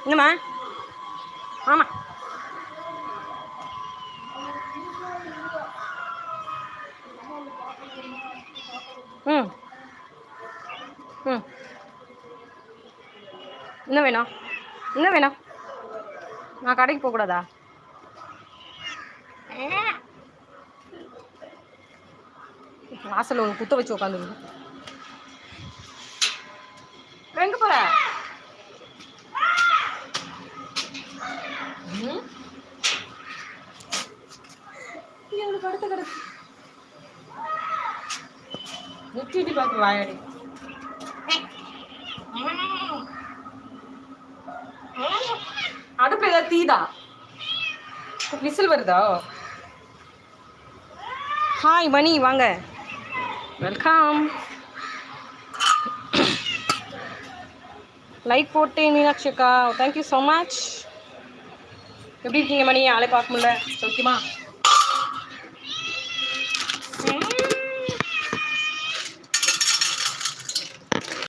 என்னம்மா? ஆமாம். ம் ம். என்ன வேணும்? என்ன வேணும்? நான் கடைக்கு போகக்கூடாதா? வாசல் ஒன்று குத்த வச்சு உட்காந்துருக்கு. எங்கே போகிற? எங்களுக்கு படுத்து கிடக்கு. முட்டிட்டு பார்த்து வாயாடி. அடுப்பு ஏதாவது தீதா? விசில் வருதா? ஹாய் மணி, வாங்க. வெல்கம். லைக் போட்டேன் மீனாட்சி அக்கா, தேங்க்யூ ஸோ மச். எப்படி இருக்கீங்க மணி? ஆளை பார்க்க முடியல. ஓகேமா?